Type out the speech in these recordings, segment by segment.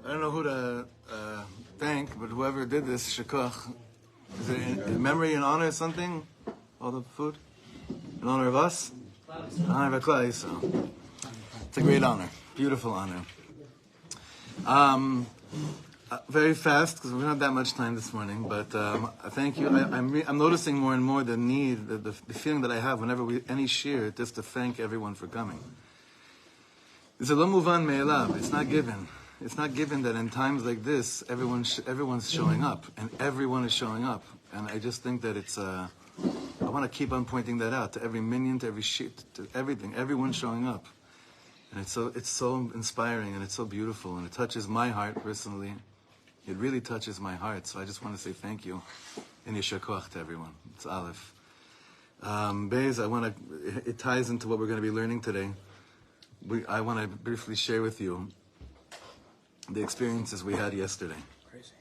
I don't know who to thank, but whoever did this, shekach. Is it in memory, in honor of something? All the food? In honor of us? In honor of Klal Yisrael. It's a great honor. Beautiful honor. Very fast, because we don't have that much time this morning, but thank you. I'm noticing more and more the need, the feeling that I have whenever any shir, just to thank everyone for coming. It's a lo muvan me'elav. It's not given. It's not given that in times like this, everyone's showing up, and everyone is showing up. And I just think that it's, I want to keep on pointing that out to every minyan, to every shit, to everything. Everyone's showing up. And it's so inspiring, and it's so beautiful, and it touches my heart personally. It really touches my heart. So I just want to say thank you, and yeshar koach to everyone. It's Aleph. Beis, it ties into what we're going to be learning today. I want to briefly share with you the experiences we had yesterday. Crazy.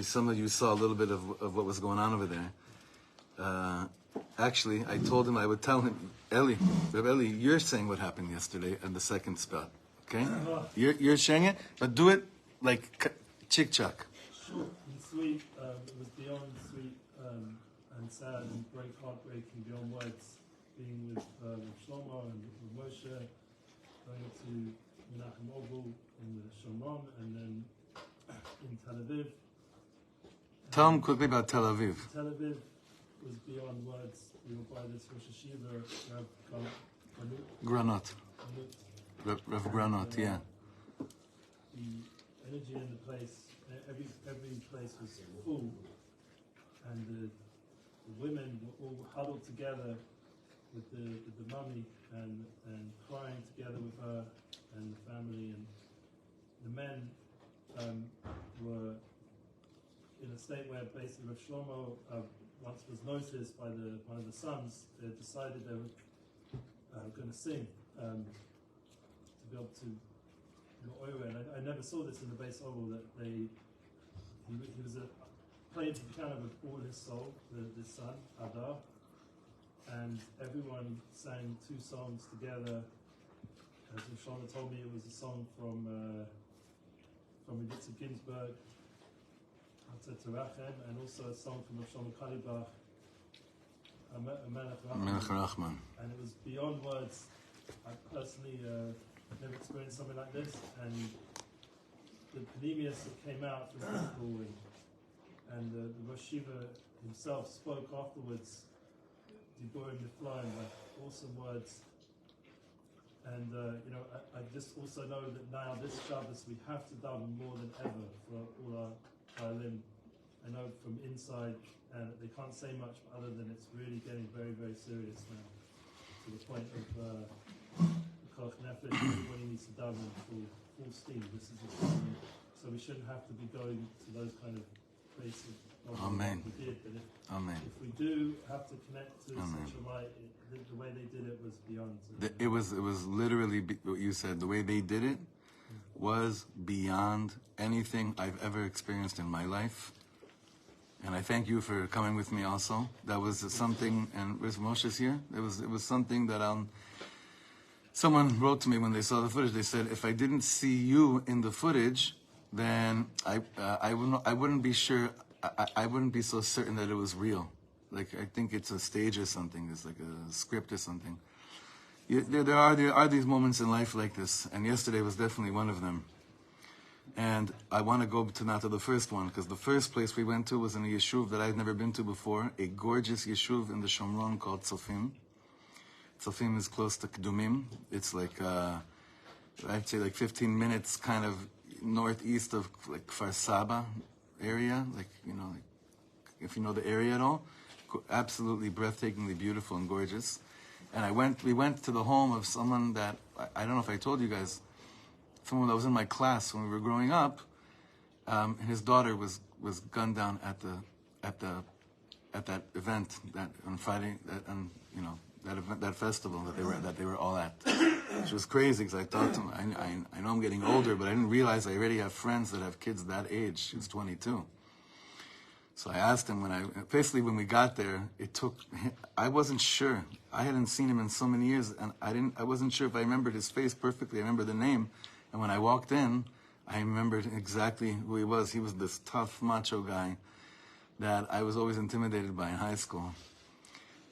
Some of you saw a little bit of what was going on over there. Actually, I told him, I would tell him, Rav Eli, you're saying what happened yesterday in the second spot, okay? You're sharing it, but do it like chick-chuck. Sure. And sweet, it was beyond sweet and sad and heartbreaking, beyond words. Being with Rav Shlomo and with Moshe, going to Menachem Oval in the Shomron, and then in Tel Aviv. Tell them quickly about Tel Aviv. Tel Aviv was beyond words. We were by this Rosh Hashiva, Rav Granot. Rav Granot, yeah. The energy in the place, every place was full, and the women were all huddled together with the mummy and crying together with her and the family, and the men were in a state where basically Rav Shlomo once was noticed by one of the sons. They decided they were going to sing to be able to and I never saw this in the base oval, that he was playing the piano with all his soul, the son Adar. And everyone sang two songs together. As Shlomo told me, it was a song from Edith Ginsburg, and also a song from Rav Shlomo Katz, Melech Rachman. And it was beyond words. I personally never experienced something like this, and the panemius that came out from the school, and the Rosh Shiva himself spoke afterwards. Diburim Niflaim, like awesome words. And I just also know that now this Shabbos we have to daven more than ever for all our Chayalim. I know from inside, and they can't say much other than it's really getting very, very serious now, to the point of Koch Nefesh. Everybody needs to daven full steam. This is the time, so we shouldn't have to be going to those kind of places. Amen. We did, but Amen. if we do have to connect to such a light, the way they did it was beyond. It was literally what you said. The way they did it was beyond anything I've ever experienced in my life. And I thank you for coming with me also. That was something, and where's Moshe's here? It was something that someone wrote to me when they saw the footage. They said, if I didn't see you in the footage, then I wouldn't be sure. I wouldn't be so certain that it was real. Like, I think it's a stage or something. It's like a script or something. There are these moments in life like this, and yesterday was definitely one of them. And I want to go to the first one, because the first place we went to was in a yeshuv that I've never been to before, a gorgeous yeshuv in the Shomron called Tzofim. Tzofim is close to Kedumim. It's like, I'd say like 15 minutes kind of northeast of like Kfar Saba area, like if you know the area at all. Absolutely breathtakingly beautiful and gorgeous. And we went to the home of someone that I don't know if I told you guys, someone that was in my class when we were growing up. And his daughter was gunned down at that event that on Friday, that festival that they were all at, which was crazy because I thought to him, I know I'm getting older, but I didn't realize I already have friends that have kids that age. She was 22. So I asked him when we got there, I wasn't sure. I hadn't seen him in so many years, and I wasn't sure if I remembered his face perfectly. I remember the name, and when I walked in, I remembered exactly who he was. He was this tough, macho guy that I was always intimidated by in high school.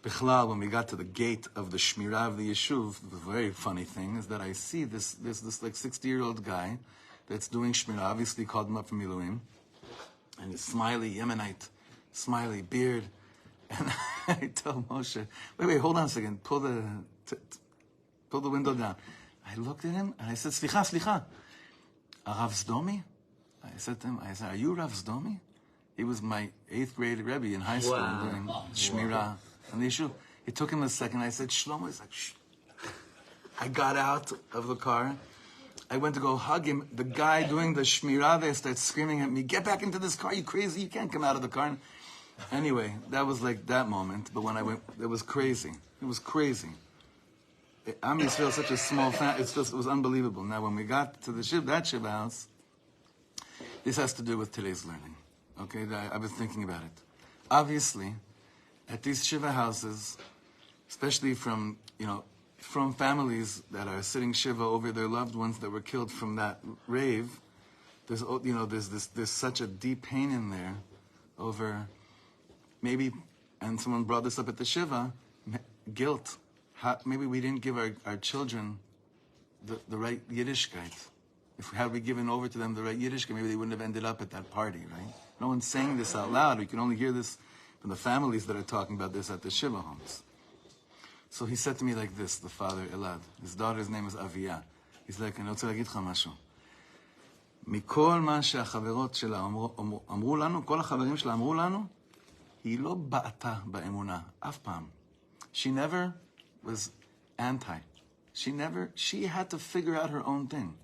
Bichlal, when we got to the gate of the Shmirah of the Yeshuv, the very funny thing is that I see this like 60-year-old guy that's doing Shmirah, obviously called him up from Miluim, and he's smiley, Yemenite, smiley, beard. And I tell Moshe, wait, hold on a second, pull the window down. I looked at him and I said, Slicha, Rav Zdomi? I said to him, are you Rav Zdomi? He was my 8th grade Rebbe in high school doing Shmirah on the Yeshuv. It took him a second. I said, Shlomo. He's like, shh. I got out of the car. I went to go hug him. The guy doing the Shmirah there starts screaming at me, get back into this car, you crazy, you can't come out of the car. Anyway, that was like that moment. But when I went, it was crazy. It was crazy. Am Yisrael is such a small family. It was unbelievable. Now, when we got to the that shiva house, this has to do with today's learning. Okay, I was thinking about it. Obviously, at these shiva houses, especially from families that are sitting shiva over their loved ones that were killed from that rave, there's such a deep pain in there over maybe, and someone brought this up at the shiva, guilt. Maybe we didn't give our children the right Yiddishkeit. Had we given over to them the right Yiddishkeit, maybe they wouldn't have ended up at that party, right? No one's saying this out loud. We can only hear this from the families that are talking about this at the shiva homes. So he said to me like this, the father, Elad. His daughter's name is Avia. He's like, אני רוצה להגיד לך משהו. מכל מה שהחברות שלה אמרו לנו, כל החברים שלה אמרו לנו, היא לא בעטה באמונה, אף פעם. She never was anti. She had to figure out her own thing.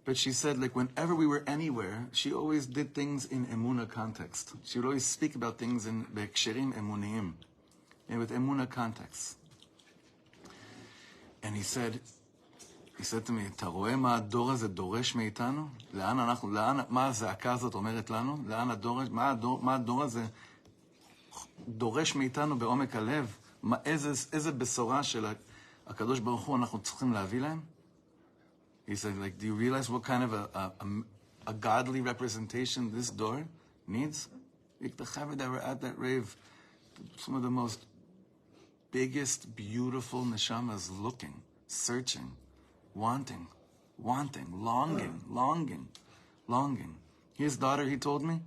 But she said, like, whenever we were anywhere, she always did things in emuna context. She would always speak about things in beksherim emuniyim, and with emuna context. And he said to me, אתה רואה מה הדור הזה דורש מאיתנו? מה הזעקה הזאת אומרת לנו? מה הדור הזה דורש מאיתנו בעומק הלב? איזה בשורה של הקדוש ברוך הוא אנחנו צריכים להביא להם? He said, like, do you realize what kind of a godly representation this door needs? Like the chaver that were at that rave, some of the most biggest, beautiful neshamas looking, searching, wanting, longing. His daughter, he told me,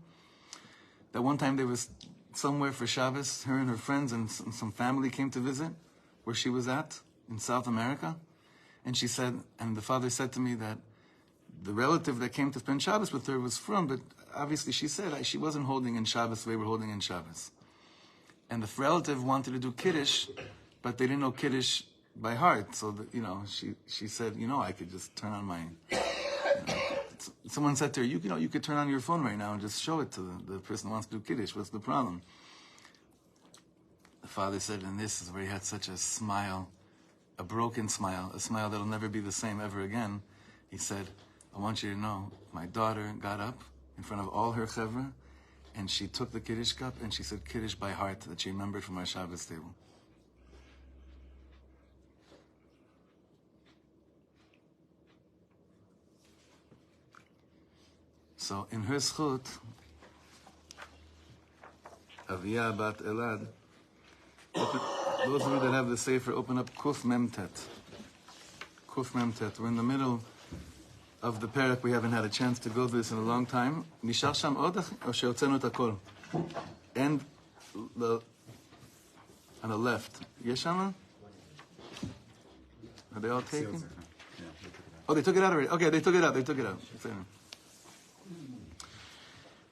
that one time they was somewhere for Shabbos, her and her friends and some family came to visit where she was at in South America. And she said, and the father said to me that the relative that came to spend Shabbos with her was from, but obviously she said she wasn't holding in Shabbos the way we're holding in Shabbos. And the relative wanted to do Kiddush, but they didn't know Kiddush by heart. So, she said, I could just turn on my... someone said to her, you could turn on your phone right now and just show it to the person who wants to do Kiddush. What's the problem? The father said, and this is where he had such a smile, a broken smile, a smile that'll never be the same ever again. He said, I want you to know, my daughter got up in front of all her chevra, and she took the Kiddush cup, and she said Kiddush by heart that she remembered from our Shabbos table. So in her zchut, Avia bat Elad, those of you that have the Sefer, open up Kuf Memtet. Kuf Memtet. We're in the middle of the parak. We haven't had a chance to go through this in a long time. Nishar sham od or she'otzenu et hakol? And on the left. Yesh shama? Are they all taken? Oh, they took it out already. Okay, they took it out.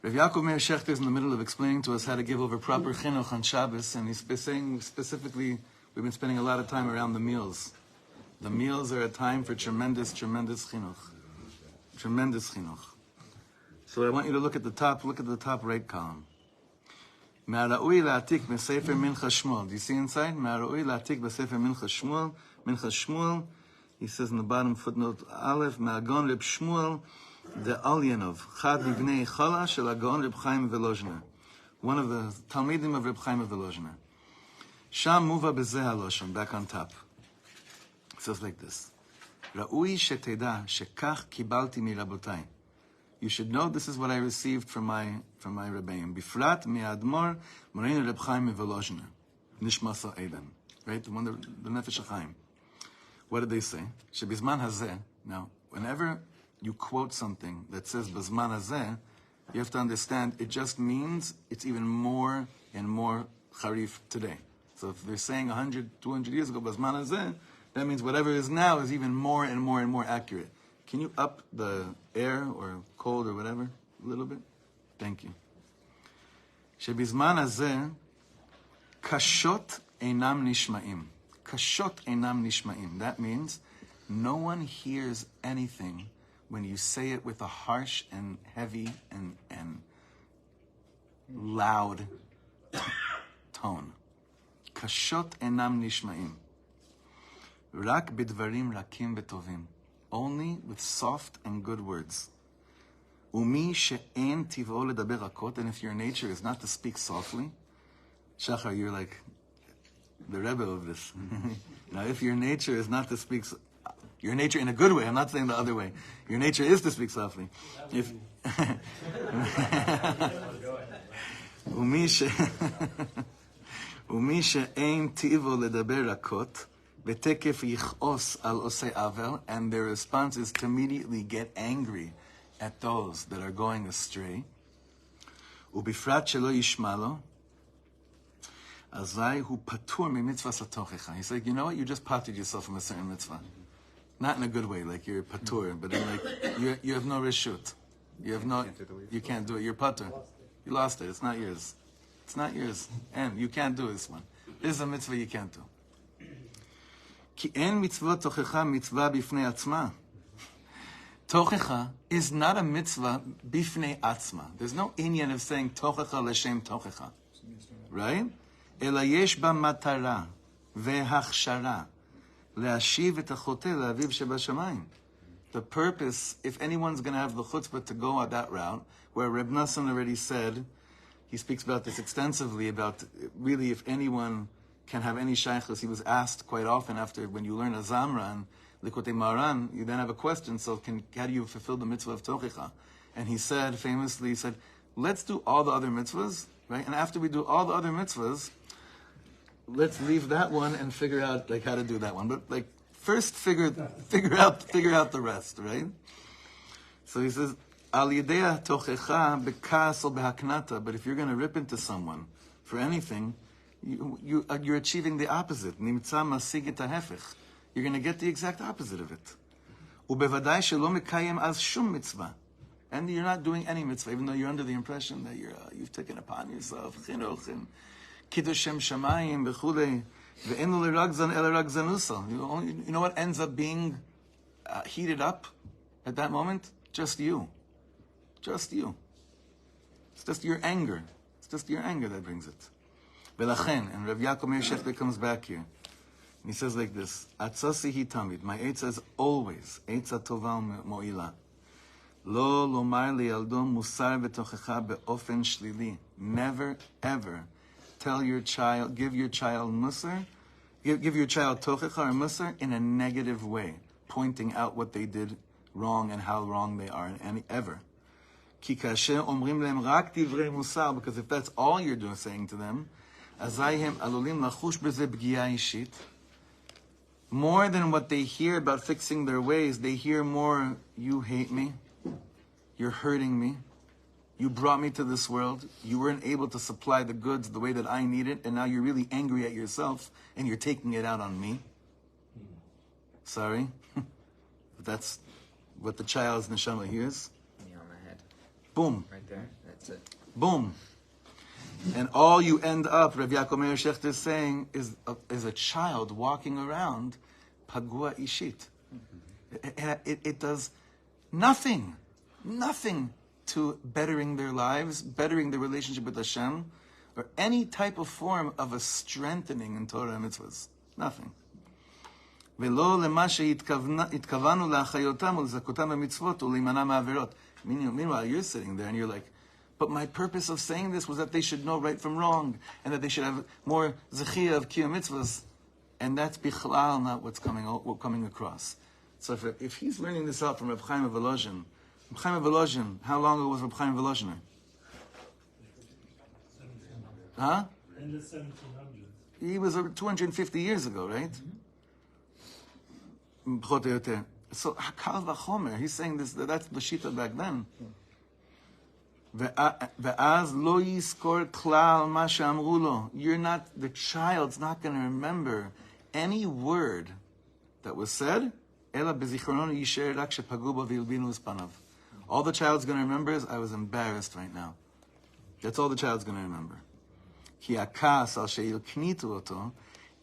Rav Yaakov Meir Shechter is in the middle of explaining to us how to give over proper chinuch on Shabbos, and he's saying specifically, we've been spending a lot of time around the meals. The meals are a time for tremendous chinuch. Tremendous chinuch. So I want you to look at the top right column. Ma'ara'ui la'atik b'sefer Mincha Shmuel. Do you see inside? Ma'ara'ui la'atik b'sefer Mincha Shmuel. Mincha Shmuel, he says in the bottom footnote Aleph, Ma'agon Reb Shmuel, the Alyanov, Chad Ibnei Chala Shel Agon Reb Chaim Volozhiner, one of the Talmidim of Reb Chaim Volozhiner. Sham Muva Bezeh HaLoshon, back on top. It says like this. ראוי שתדע שכך קיבלתי מרבותיי. You should know this is what I received from my Rebbeim. בפרט מהאדמו"ר מורנו רב חיים מוולוז'נר. נשמתו עדן. Right? The one, the Nefesh HaChaim. What did they say? שבזמן הזה, now, whenever you quote something that says בזמן הזה, you have to understand it just means it's even more and more charif today. So if they're saying 100, 200 years ago, בזמן הזה, that means whatever is now is even more and more and more accurate. Can you up the air or cold or whatever a little bit? Thank you. שבזמן הזה, קשות אינם נשמעים. קשות אינם נשמעים. That means no one hears anything when you say it with a harsh and heavy and loud tone. קשות אינם נשמעים. רק בדברים רכים וטובים. Only with soft and good words. ומי שאין טבעו לדבר רכות, and if your nature is not to speak softly, Shachar, you're like the Rebbe of this. Now, if your nature is not to speak, your nature in a good way, I'm not saying the other way. Your nature is to speak softly. If ומי שאין טבעו לדבר רכות, ותקף יכעוס על עושי עוול, and their response is to immediately get angry at those that are going astray. ובפרט שלא ישמע לו, אזי הוא פטור ממצוות התוכחה. He's like, you know what, you just potted yourself from a certain mitzvah. Not in a good way, like you're patur, but in like, you have no reshut. You can't do it. You're patur. You lost it. It's not yours. It's not yours. And you can't do this one. This is a mitzvah you can't do. כי אין מצוות תוכחה מצווה בפני עצמה. תוכחה is not a mitzvah בפני עצמה. There's no inyan of saying תוכחה לשם תוכחה. Right? אלא יש בה מטרה והכשרה להשיב את החוטא לאביו שבשמיים. The purpose, if anyone's going to have the chutzpah to go on that route, where Reb Nassan already said, he speaks about this extensively, about really if anyone can have any shaykhus. He was asked quite often after, when you learn a Zamra and Likutei Maran, you then have a question, so how do you fulfill the mitzvah of Tochicha? And he said, famously, he said, let's do all the other mitzvahs, right? And after we do all the other mitzvahs, let's leave that one and figure out like how to do that one. But like first figure out the rest, right? So he says, Al yedei tochecha bekas or behaknata. But if you're going to rip into someone for anything, you're achieving the opposite. Nimtza masig et hahefech. You're going to get the exact opposite of it. Ubevadai shelo mekayem az shum mitzvah. And you're not doing any mitzvah, even though you're under the impression that you've taken upon yourself chinuch and kiddush shem shamayim v'chulei ve'enu l'ragzan el ragzanusa. You know what ends up being heated up at that moment? Just you. Just you. It's just your anger. It's just your anger that brings it. V'lachen, and Rav Yaakov Meir Shechter comes back here. And he says like this, Atzasi hi tamid, my etza is always, etza tova mo'ila. Lo lomar li'aldo musar v'tochecha be'ofen shlili. Never, ever tell your child, give your child musar, give your child tochecha or musar in a negative way, pointing out what they did wrong and how wrong they are, and ever. Ki kasher omrim lehem rak divrei musar, because if that's all you're doing, saying to them, azai hem alulim lachush b'zeh pgiya ishit. More than what they hear about fixing their ways, they hear more, you hate me, you're hurting me, you brought me to this world, you weren't able to supply the goods the way that I need it, and now you're really angry at yourself, and you're taking it out on me. Sorry. That's what the child's neshama hears. Knee on the head. Boom. Right there. That's it. Boom. And all you end up, Rav Yaakov Meir Shechter is saying, is a child walking around pagua ishit. It does nothing to bettering their lives, bettering their relationship with Hashem, or any type of form of a strengthening in Torah and mitzvahs. Nothing. ולא למה שהתכוונו להחיותם ולזכותם במצוות ולהימנע מעבירות. Meanwhile, you're sitting there and you're like, but my purpose of saying this was that they should know right from wrong, and that they should have more zechiyah of kiyum mitzvahs. And that's bichlal not what's coming across. So if he's learning this out from Reb Chaim of Volozhin, how long ago was Reb Chaim of Volozhin? Huh? In the 1700s. He was 250 years ago, right? So Hakal v'chomer, he's saying this. That's the shita back then. Ve'az lo yiskor klal ma she'amru lo. The child's not going to remember any word that was said. Ela bezichrono yisher rak shepagu bo v'ilbinu uspanav. All the child's going to remember is, I was embarrassed right now. That's all the child's going to remember. Ki akas al she'ilknitu oto,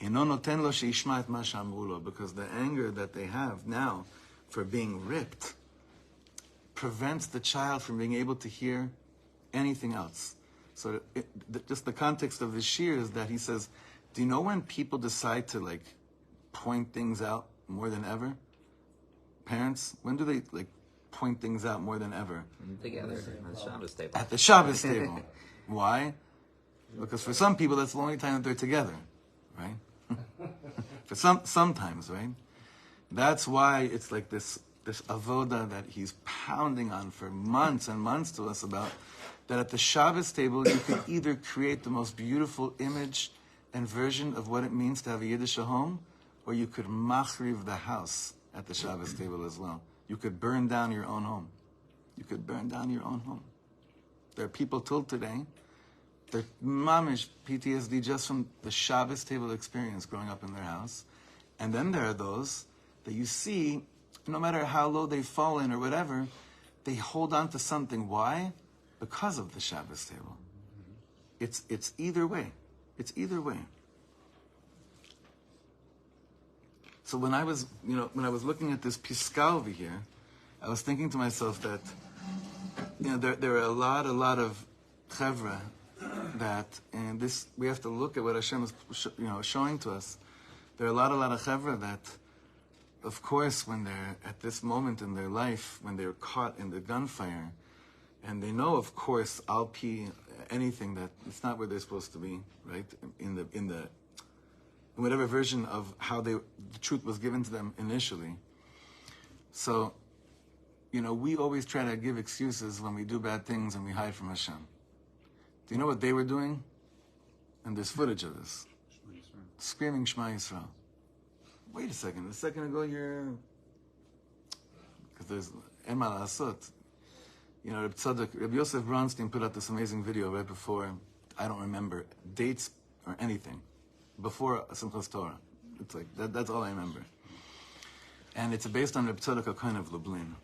eno noten lo she'ishma et ma she'amru lo. Because the anger that they have now for being ripped prevents the child from being able to hear anything else. So just the context of the shir is that he says, do you know when people decide to like point things out more than ever? Parents, when do they like point things out more than ever? Together at the Shabbos table. At the Shabbos table. Why? Because for some people that's the only time that they're together, right? For sometimes, right? That's why it's like this avoda that he's pounding on for months and months to us about, that at the Shabbos table you could either create the most beautiful image and version of what it means to have a Yiddish home, or you could machriv the house at the Shabbos table as well. You could burn down your own home. You could burn down your own home. There are people till today, they're mamish PTSD just from the Shabbos table experience growing up in their house. And then there are those that you see, no matter how low they've fallen or whatever, they hold on to something. Why? Because of the Shabbos table. It's either way. It's either way. So when I was looking at this piskal over here, I was thinking to myself that, there are a lot of chevra that, and this, we have to look at what Hashem is, showing to us. There are a lot of chevra that, of course, when they're at this moment in their life, when they're caught in the gunfire, and they know, of course, alpi anything that it's not where they're supposed to be, right? In whatever version of how the truth was given to them initially. So, we always try to give excuses when we do bad things and we hide from Hashem. Do you know what they were doing? And there's footage of this. Screaming Shema Yisrael. Wait a second ago because there's Emal Asot. Rabbi Yosef Bronstein put out this amazing video right before, I don't remember dates or anything, before Simchas Torah. It's like, that's all I remember. And it's based on Reb Tzadok HaKohen of Lublin.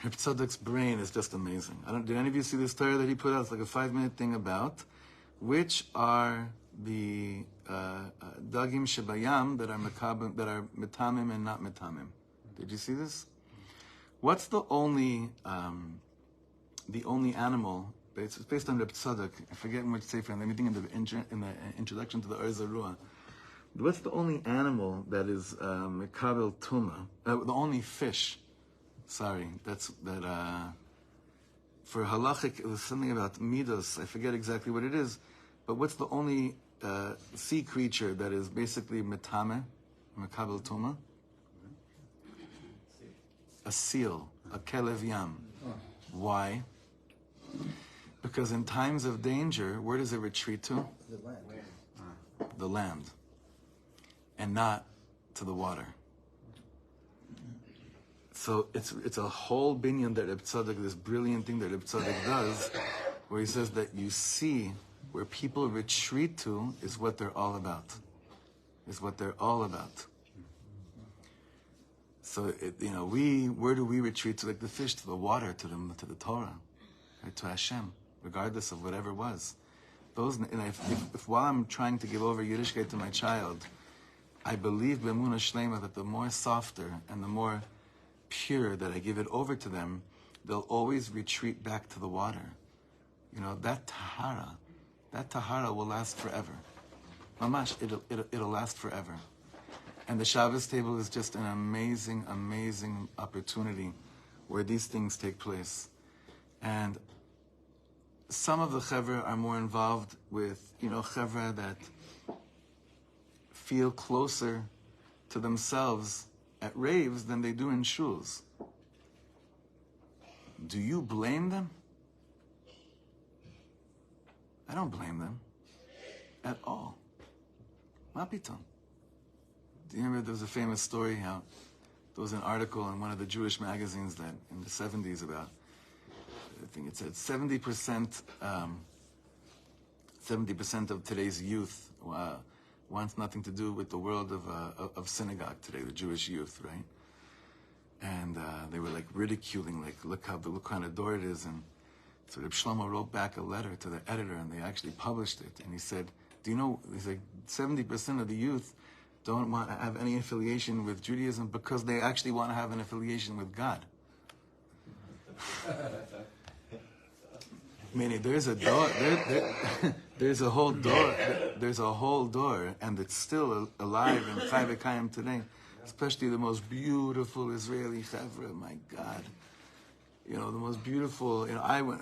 Reb Tzadok's brain is just amazing. Did any of you see this Torah that he put out? It's like a 5-minute thing about which are the dagim shebayam that are metamim and not metamim. Did you see this? What's the only animal? It's based on Reb Tzadok. I forget in which sefer. Let me think in the introduction to the Or Zarua. What's the only animal that is mekabel tuma? The only fish. Sorry, that for halachic it was something about midos. I forget exactly what it is, but what's the only sea creature that is basically metame, mekabel tuma? A seal, a kelev yam. Why? Because in times of danger, where does it retreat to? The land. And not to the water. So it's a whole binyan that Reb Tzadok, this brilliant thing that Reb Tzadok does, where he says that you see where people retreat to is what they're all about. Is what they're all about. So where do we retreat to? Like the fish, to the water, to the Torah, right, to Hashem, regardless of whatever was. If while I'm trying to give over Yiddishkeit to my child, I believe b'emunah shlema that the more softer and the more pure that I give it over to them, they'll always retreat back to the water. That tahara will last forever. Mamash, it'll last forever. And the Shabbos table is just an amazing, amazing opportunity where these things take place. And some of the chevra are more involved with, chevra that feel closer to themselves at raves than they do in shuls. Do you blame them? I don't blame them at all. Mapiton. Do you remember there was a famous story how there was an article in one of the Jewish magazines that in the 70s about, I think it said 70% of today's youth wants nothing to do with the world of synagogue today, the Jewish youth, right? And they were like ridiculing, like look kind of door it is. And so Rav Shlomo wrote back a letter to the editor, and they actually published it. And he said, do you know, he's like 70% of the youth don't want to have any affiliation with Judaism because they actually want to have an affiliation with God. Meaning there's a door, there's a whole door, and it's still alive in Chai V'Kayim today. Especially the most beautiful Israeli chevra, my God. You know, the most beautiful, you know,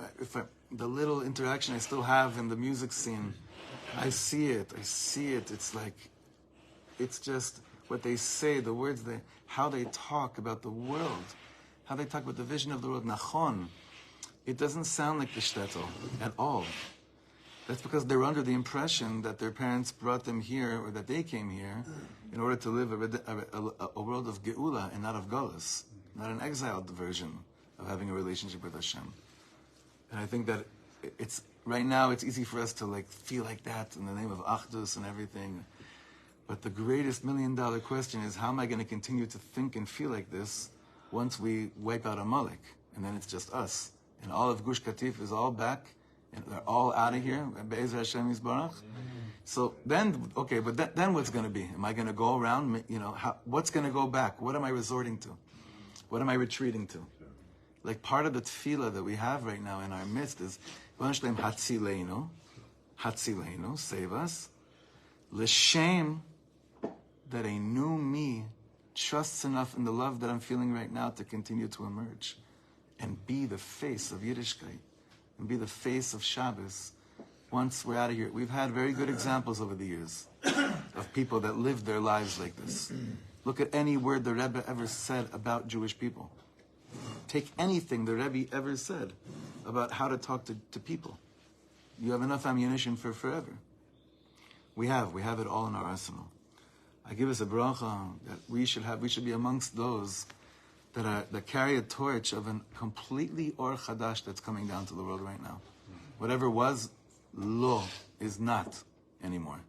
the little interaction I still have in the music scene, I see it, it's like, it's just what they say, the words, how they talk about the world, how they talk about the vision of the world, nachon. It doesn't sound like the shtetl at all. That's because they're under the impression that their parents brought them here, or that they came here, in order to live a world of geula and not of galus, not an exiled version of having a relationship with Hashem. And I think that right now it's easy for us to like feel like that in the name of Achdus and everything. But the greatest $1 million question is, how am I going to continue to think and feel like this once we wipe out Amalek? And then it's just us. And all of Gush Katif is all back, and they're all out of here. Be'ezer Hashem Yisbarach. So then, okay, but then what's going to be? Am I going to go around, you know, what's going to go back? What am I resorting to? What am I retreating to? Like part of the tefillah that we have right now in our midst is, Hatzileinu, save us. L'shem, that a new me trusts enough in the love that I'm feeling right now to continue to emerge and be the face of Yiddishkeit and be the face of Shabbos once we're out of here. We've had very good examples over the years of people that lived their lives like this. Look at any word the Rebbe ever said about Jewish people. Take anything the Rebbe ever said about how to talk to people. You have enough ammunition for forever. We have it all in our arsenal. I give us a bracha that we should be amongst those that carry a torch of a completely or chadash that's coming down to the world right now. Whatever was, lo, is not anymore.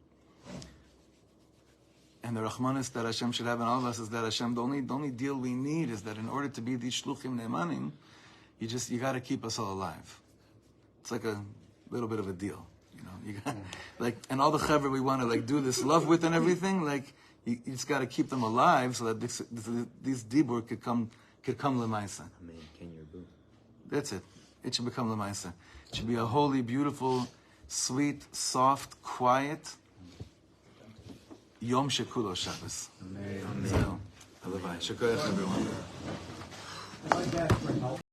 And the Rahmanis that Hashem should have in all of us is that Hashem, the only deal we need is that in order to be these shluchim ne'emanim, you got to keep us all alive. It's like a little bit of a deal, you know. You got like, and all the chevra we want to like do this love with and everything, like you just got to keep them alive so that this dibur could come lemaisa. That's it. It should become lemaisa. It should be a holy, beautiful, sweet, soft, quiet Yom Shekulo Shabbos. Amen. So, Shekayach everyone.